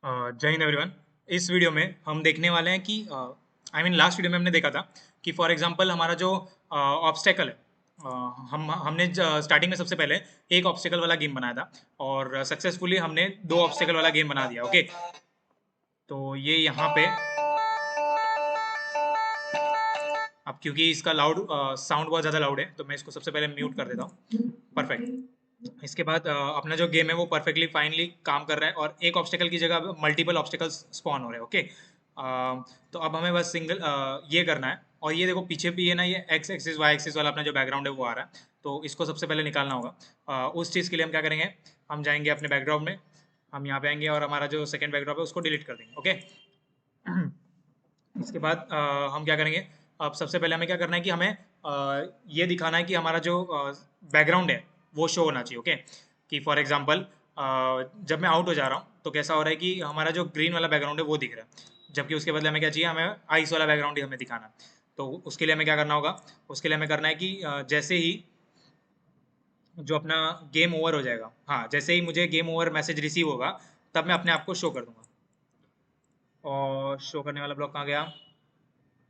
जय हिंद एवरीवन। इस वीडियो में हम देखने वाले हैं कि लास्ट वीडियो में हमने देखा था कि फॉर एग्जांपल हमारा जो ऑब्स्टेकल है, हमने स्टार्टिंग में सबसे पहले एक ऑब्स्टेकल वाला गेम बनाया था और सक्सेसफुली हमने दो ऑब्स्टेकल वाला गेम बना दिया। ओके, तो ये यहाँ पे अब क्योंकि इसका लाउड साउंड बहुत ज़्यादा लाउड है तो मैं इसको सबसे पहले म्यूट कर देता हूँ। परफेक्ट। इसके बाद अपना जो गेम है वो परफेक्टली फाइनली काम कर रहा है और एक ऑब्स्टेकल की जगह मल्टीपल ऑब्स्टेकल्स स्पॉन हो रहे हैं। ओके, तो अब हमें बस सिंगल ये करना है और ये देखो पीछे भी है ना, ये एक्स एक्सिस वाई एक्सिस वाला अपना जो बैकग्राउंड है वो आ रहा है, तो इसको सबसे पहले निकालना होगा। उस चीज़ के लिए हम क्या करेंगे, हम जाएंगे अपने बैकग्राउंड में, हम यहाँ पे आएंगे और हमारा जो सेकेंड बैकग्राउंड है उसको डिलीट कर देंगे। ओके, इसके बाद हम क्या करेंगे, अब सबसे पहले हमें क्या करना है कि हमें ये दिखाना है कि हमारा जो बैकग्राउंड है वो शो होना चाहिए। ओके, कि फॉर एग्जांपल जब मैं आउट हो जा रहा हूँ तो कैसा हो रहा है कि हमारा जो ग्रीन वाला बैकग्राउंड है वो दिख रहा है, जबकि उसके बदले हमें क्या चाहिए, हमें आइस वाला बैकग्राउंड ही हमें दिखाना है। तो उसके लिए हमें क्या करना होगा, उसके लिए हमें करना है कि जैसे ही जो अपना गेम ओवर हो जाएगा, हाँ जैसे ही मुझे गेम ओवर मैसेज रिसीव होगा तब मैं अपने आप को शो कर दूंगा। और शो करने वाला ब्लॉक कहाँ गया,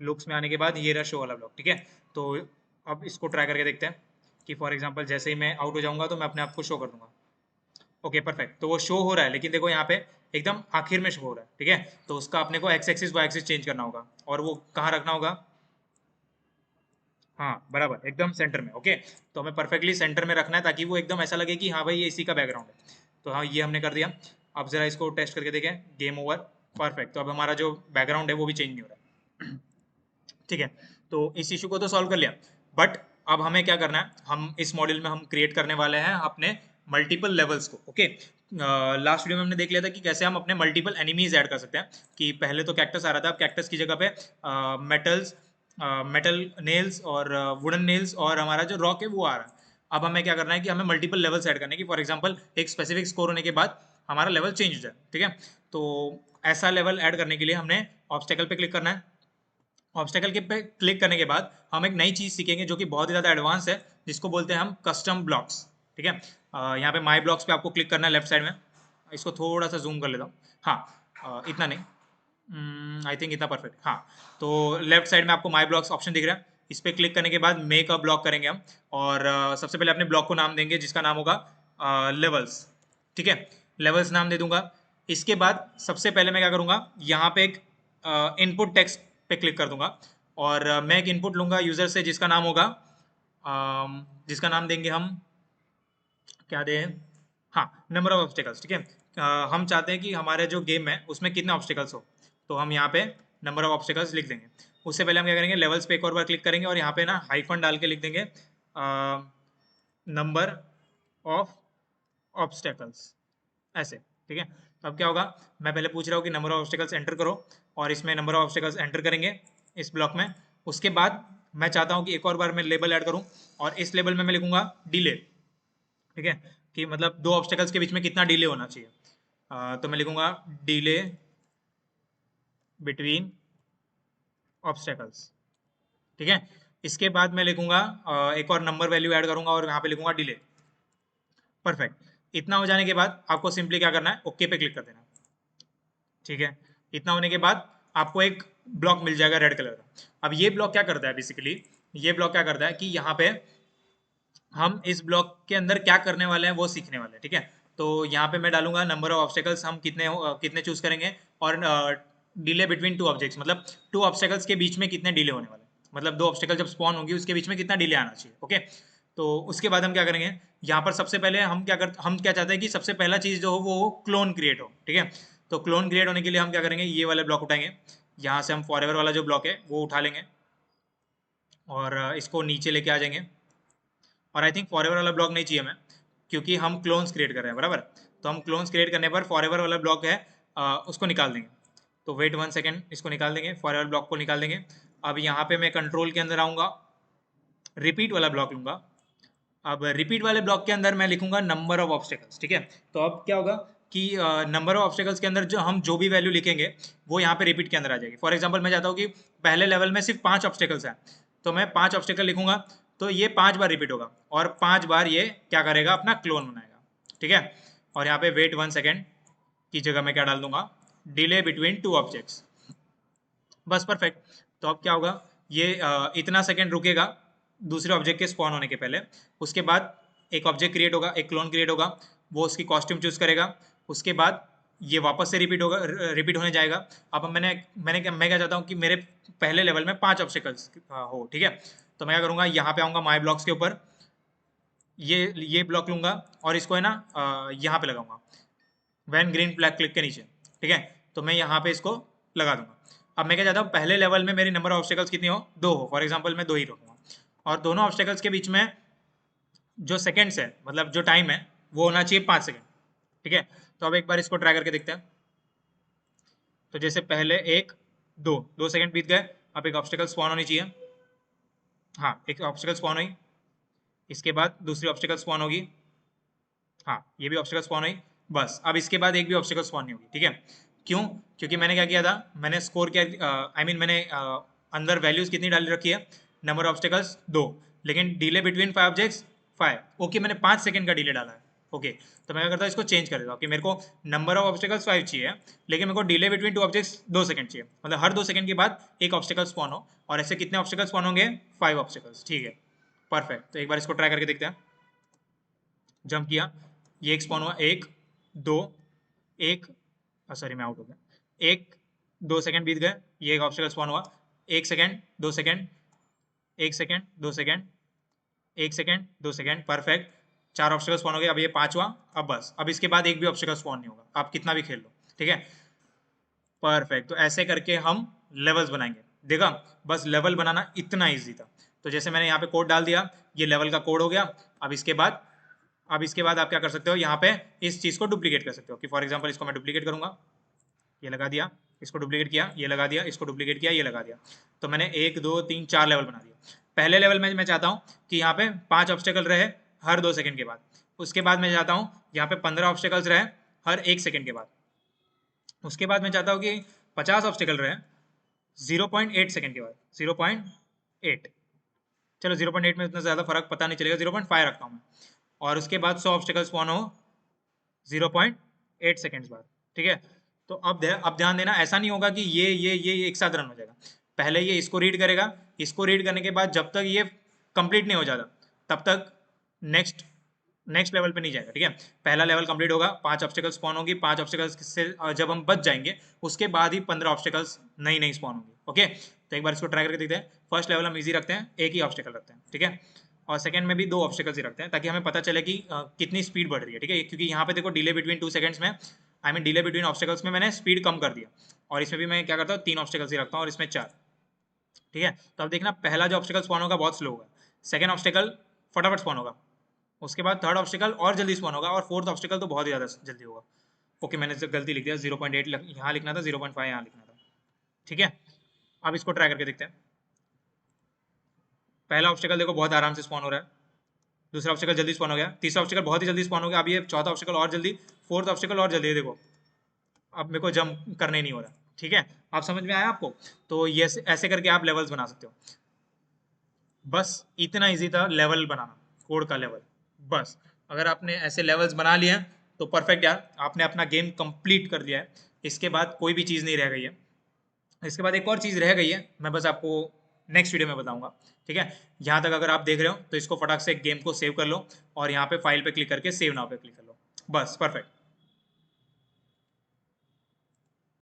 लुक्स में आने के बाद ये रहा शो वाला ब्लॉक। ठीक है, तो अब इसको ट्राई करके देखते हैं कि फॉर एग्जांपल जैसे ही मैं आउट हो जाऊंगा तो मैं अपने आप को शो कर दूंगा। ओके परफेक्ट, तो वो शो हो रहा है लेकिन देखो यहाँ पे एकदम आखिर में शो हो रहा है। ठीक है, तो उसका अपने को X axis Y axis change करना होगा और वो कहाँ रखना होगा, हाँ बराबर एकदम सेंटर में। ओके, तो हमें परफेक्टली सेंटर में रखना है ताकि वो एकदम ऐसा लगे कि हाँ भाई ये इसी का बैकग्राउंड है। तो हाँ ये हमने कर दिया। अब जरा इसको टेस्ट करके देखें, गेम ओवर। परफेक्ट, तो अब हमारा जो बैकग्राउंड है वो भी चेंज नहीं हो रहा है। ठीक है, तो इस इशू को तो सॉल्व कर लिया, बट अब हमें क्या करना है, हम इस मॉड्यूल में हम क्रिएट करने वाले हैं अपने मल्टीपल लेवल्स को। ओके, लास्ट वीडियो में हमने देख लिया था कि कैसे हम अपने मल्टीपल एनिमीज ऐड कर सकते हैं, कि पहले तो कैक्टस आ रहा था, अब कैक्टस की जगह पे मेटल्स, मेटल नेल्स और वुडन नेल्स और हमारा जो रॉक है वो आ रहा है। अब हमें क्या करना है कि हमें मल्टीपल लेवल्स ऐड करने हैं कि फॉर एग्जांपल एक स्पेसिफिक स्कोर होने के बाद हमारा लेवल चेंज हो जाए। ठीक है, तो ऐसा लेवल ऐड करने के लिए हमने ऑब्स्टेकल पे क्लिक करना है। ऑब्स्टेकल के पे क्लिक करने के बाद हम एक नई चीज़ सीखेंगे जो कि बहुत ही ज़्यादा एडवांस है, जिसको बोलते हैं हम कस्टम ब्लॉक्स। ठीक है, यहाँ पे माई ब्लॉक्स पे आपको क्लिक करना है लेफ्ट साइड में। इसको थोड़ा सा जूम कर लेता हूँ। हाँ, इतना नहीं, आई थिंक इतना परफेक्ट। हाँ, तो लेफ्ट साइड में आपको माई ब्लॉक्स ऑप्शन दिख रहा है, इस पर क्लिक करने के बाद मेक अ ब्लॉक करेंगे हम और सबसे पहले अपने ब्लॉक को नाम देंगे जिसका नाम होगा लेवल्स। ठीक है, लेवल्स नाम दे दूंगा। इसके बाद सबसे पहले मैं क्या करूँगा, यहाँ पे एक इनपुट टेक्स्ट पे क्लिक कर दूंगा और मैं एक इनपुट लूंगा यूजर से जिसका नाम होगा, जिसका नाम देंगे हम, क्या दें, हाँ नंबर ऑफ ऑब्स्टेकल्स। ठीक है, हम चाहते हैं कि हमारे जो गेम है उसमें कितने ऑब्स्टेकल्स हो, तो हम यहाँ पे नंबर ऑफ ऑब्स्टेकल्स लिख देंगे। उससे पहले हम क्या करेंगे, लेवल्स पे एक और बार क्लिक करेंगे और यहाँ पे ना हाइफन डाल के लिख देंगे नंबर ऑफ ऑब्स्टेकल्स, ऐसे। ठीक है, तो अब क्या होगा, मैं पहले पूछ रहा हूँ कि नंबर ऑफ ऑब्स्टेकल्स एंटर करो और इसमें नंबर ऑफ ऑब्स्टेकल्स एंटर करेंगे इस ब्लॉक में। उसके बाद मैं चाहता हूँ कि एक और बार मैं लेबल ऐड करूँ और इस लेबल में मैं लिखूंगा डिले। ठीक है, कि मतलब दो ऑब्स्टेकल्स के बीच में कितना डिले होना चाहिए, तो मैं लिखूंगा डिले बिटवीन ऑब्स्टेकल्स। ठीक है, इसके बाद मैं लिखूंगा एक और नंबर वैल्यू ऐड करूंगा और यहाँ पे लिखूंगा डिले। परफेक्ट, इतना हो जाने के बाद आपको सिंपली क्या करना है, ओके पे क्लिक कर देना। ठीक है, इतना होने के बाद आपको एक ब्लॉक मिल जाएगा रेड कलर का। अब ये ब्लॉक क्या करता है, बेसिकली ये ब्लॉक क्या करता है कि यहाँ पे हम इस ब्लॉक के अंदर क्या करने वाले हैं वो सीखने वाले हैं। ठीक है, तो यहाँ पे मैं डालूंगा नंबर ऑफ ऑब्स्टेकल्स हम कितने चूज करेंगे और डिले बिटवीन टू ऑब्जेक्ट्स, मतलब टू ऑब्स्टेकल्स के बीच में कितने डिले होने वाले हैं, मतलब दो ऑब्स्टेकल जब स्पॉन होंगी उसके बीच में कितना डिले आना चाहिए। ओके, तो उसके बाद हम क्या करेंगे, यहाँ पर सबसे पहले हम क्या चाहते हैं कि सबसे पहला चीज़ जो हो वो क्लोन क्रिएट हो। ठीक है, तो क्लोन क्रिएट होने के लिए हम क्या करेंगे, ये वाले ब्लॉक उठाएंगे, यहाँ से हम फॉरएवर वाला जो ब्लॉक है वो उठा लेंगे और इसको नीचे लेके आ जाएंगे। और आई थिंक फॉरएवर वाला ब्लॉक नहीं चाहिए हमें, क्योंकि हम क्लोन्स क्रिएट कर रहे हैं बराबर। तो हम क्लोन्स क्रिएट करने पर फॉरएवर वाला ब्लॉक है, उसको निकाल देंगे। तो वेट 1 सेकेंड, इसको निकाल देंगे, फॉरएवर ब्लॉक को निकाल देंगे। अब यहाँ पे मैं कंट्रोल के अंदर आऊँगा, रिपीट वाला ब्लॉक लूँगा। अब रिपीट वाले ब्लॉक के अंदर मैं लिखूंगा नंबर ऑफ ऑब्स्टेकल्स। ठीक है, तो अब क्या होगा कि नंबर ऑफ ऑब्स्टेकल्स के अंदर हम जो भी वैल्यू लिखेंगे वो यहाँ पे रिपीट के अंदर आ जाएगी। फॉर एग्जांपल मैं चाहता हूँ कि पहले लेवल में सिर्फ 5 ऑब्स्टेकल्स हैं, तो मैं 5 ऑब्स्टेकल लिखूंगा, तो ये 5 बार रिपीट होगा और 5 बार ये क्या करेगा, अपना क्लोन बनाएगा। ठीक है, और यहाँ पे वेट 1 सेकेंड की जगह मैं क्या डाल दूंगा, डिले बिटवीन टू ऑब्जेक्ट्स। बस परफेक्ट। तो अब क्या होगा, ये इतना सेकंड रुकेगा दूसरे ऑब्जेक्ट के स्पॉन होने के पहले। उसके बाद एक ऑब्जेक्ट क्रिएट होगा, एक क्लोन क्रिएट होगा, वो उसकी कॉस्ट्यूम चूज करेगा। उसके बाद ये वापस से रिपीट होगा, रिपीट होने जाएगा। अब मैं क्या चाहता हूँ कि मेरे पहले लेवल में 5 ऑब्स्टेकल्स हो, ठीक है। तो मैं क्या करूँगा, यहाँ पे आऊँगा माई ब्लॉक्स के ऊपर, ये ब्लॉक लूंगा और इसको है ना यहाँ पे लगाऊंगा, वैन ग्रीन फ्लैग क्लिक के नीचे, ठीक है। तो मैं यहाँ पे इसको लगा दूंगा। अब मैं क्या चाहता हूँ, पहले लेवल में मेरी नंबर ऑफ ऑब्स्टेकल्स कितनी हो, 2 हो। फॉर एग्जांपल मैं 2 ही रखूंगा, और दोनों ऑब्स्टेकल्स के बीच में जो सेकंड्स है, मतलब जो टाइम है, वो होना चाहिए 5 सेकंड, ठीक है। तो अब एक बार इसको ट्राई करके देखते हैं। तो जैसे पहले 2 सेकंड बीत गए, अब एक ऑब्स्टेकल स्पॉन होनी चाहिए। हाँ, एक ऑब्स्टेकल स्पॉन हुई। इसके बाद दूसरी ऑब्स्टेकल स्पॉन होगी। हाँ, ये भी ऑब्स्टेकल स्पॉन हुई। बस अब इसके बाद एक भी ऑब्स्टेकल स्पॉन नहीं होगी, ठीक है। क्यों? क्योंकि मैंने क्या किया था, मैंने स्कोर किया, मैंने अंदर वैल्यूज कितनी डाली रखी है, नंबर ऑब्स्टेकल्स 2, लेकिन डिले बिटवीन 5 ऑब्जेक्ट्स 5। ओके, मैंने 5 सेकंड का डिले डाला है। ओके, तो मैं क्या करता हूँ, इसको चेंज कर देता हूँ कि मेरे को नंबर ऑफ ऑब्स्टेकल्स 5 चाहिए, लेकिन मेरे को डिले बिटवीन 2 ऑब्जेक्ट्स 2 सेकंड चाहिए। मतलब हर 2 सेकंड के बाद एक ऑब्स्टेकल स्पॉन हो, और ऐसे कितने ऑब्स्टेकल स्पॉन होंगे, 5 ऑब्स्टेकल्स, ठीक है। परफेक्ट। तो एक बार इसको ट्राई करके देखते हैं। जंप किया, ये एक स्पॉन हुआ, 1 2 1, सॉरी मैं आउट हो गया। 1 2 सेकंड बीत गए, ये एक ऑब्स्टेकल स्पॉन हुआ। 1 second 2 second, 1 second 2 second, 1 second 2 second, perfect. 4 obstacle spawn हो गए, अब ये 5वां। अब बस, अब इसके बाद एक भी ऑब्स्टेकल स्पॉन नहीं होगा, आप कितना भी खेल लो, ठीक है। परफेक्ट। तो ऐसे करके हम लेवल्स बनाएंगे। देखा, बस लेवल बनाना इतना ईजी था। तो जैसे मैंने यहाँ पे कोड डाल दिया, ये लेवल का कोड हो गया। अब इसके बाद आप क्या कर सकते हो, यहाँ पे इस चीज़ को डुप्लीकेट कर सकते हो कि फॉर एग्जांपल इसको मैं डुप्लीकेट करूंगा, ये लगा दिया, इसको डुप्लीकेट किया, ये लगा दिया, इसको डुप्लीकेट किया, ये लगा दिया। तो मैंने 1 2 3 4 लेवल बना दिया। पहले लेवल में मैं चाहता हूँ कि यहाँ पे 5 ऑब्स्टेकल रहे हर 2 सेकंड के बाद। उसके बाद मैं चाहता हूँ यहाँ पे 15 ऑब्स्टेकल्स रहे हर 1 सेकंड के बाद। उसके बाद मैं चाहता हूँ कि 50 ऑब्स्टेकल रहे 0.8 सेकंड के बाद, 0.8। चलो 0.8 में इतना ज़्यादा फर्क पता नहीं चलेगा, 0.5 रखता हूँ मैं। और उसके बाद 100 ऑब्स्टेकल स्पॉन हो 0.8 सेकेंड्स बाद, ठीक है। तो अब ध्यान देना, ऐसा नहीं होगा कि ये एक साथ रन हो जाएगा। पहले ये इसको रीड करेगा, इसको रीड करने के बाद जब तक ये कंप्लीट नहीं हो जाता, तब तक नेक्स्ट लेवल पे नहीं जाएगा, ठीक है। पहला लेवल कंप्लीट होगा, 5 ऑब्स्टेकल्स स्पॉन होगी, 5 ऑब्स्टेकल्स से जब हम बच जाएंगे, उसके बाद ही 15 ऑब्स्टेकल्स नई स्पॉन होंगी। ओके, तो एक बार इसको ट्राई करके देखते हैं। फर्स्ट लेवल हम इजी रखते हैं, एक ही ऑब्स्टेकल रखते हैं, ठीक है। और सेकंड में भी 2 ऑब्स्टेकल्स ही रखते हैं, ताकि हमें पता चले कि कितनी स्पीड बढ़ रही है, ठीक है। क्योंकि यहाँ पे देखो डिले बिटवीन 2 सेकंड्स में, डिले बिटवीन ऑब्स्टेकल्स में मैंने स्पीड कम कर दिया, और इसमें भी मैं क्या करता हूँ, 3 ऑब्स्टेकल्स ही रखता हूँ, और इसमें 4, ठीक है। तो अब देखना, पहला जो ऑब्स्टेकल स्पॉन होगा बहुत स्लो होगा, सेकंड ऑब्स्टेकल फटाफट स्पॉन होगा, उसके बाद थर्ड ऑब्स्टेकल और जल्दी स्पॉन होगा, और फोर्थ ऑब्स्टेकल तो बहुत ही ज़्यादा जल्दी होगा। ओके, मैंने गलती लिख दिया, 0.8 यहाँ लिखना था, 0.5 यहाँ लिखना था, ठीक है। अब इसको ट्राई करके देखते हैं। पहला ऑब्स्टेकल देखो बहुत आराम से स्पॉन हो रहा है, दूसरा ऑब्स्टेकल जल्दी स्पॉन हो गया, तीसरा ऑब्स्टेकल बहुत ही जल्दी स्पॉन हो गया, अब ये चौथा ऑब्स्टेकल और जल्दी, फोर्थ ऑब्स्टेकल और जल्दी, देखो अब मेरे को जंप करने नहीं हो रहा, ठीक है। आप समझ में आया आपको? तो ये ऐसे करके आप लेवल्स बना सकते हो। बस इतना इजी था लेवल बनाना, कोड का लेवल। बस अगर आपने ऐसे लेवल्स बना लिए हैं तो परफेक्ट यार, आपने अपना गेम कंप्लीट कर दिया है। इसके बाद कोई भी चीज़ नहीं रह गई है। इसके बाद एक और चीज़ रह गई है, मैं बस आपको नेक्स्ट वीडियो में बताऊंगा, ठीक है। यहाँ तक अगर आप देख रहे हो तो इसको फटाक से गेम को सेव कर लो, और यहाँ पे फाइल पे क्लिक करके सेव नाउ पे क्लिक कर लो। बस परफेक्ट।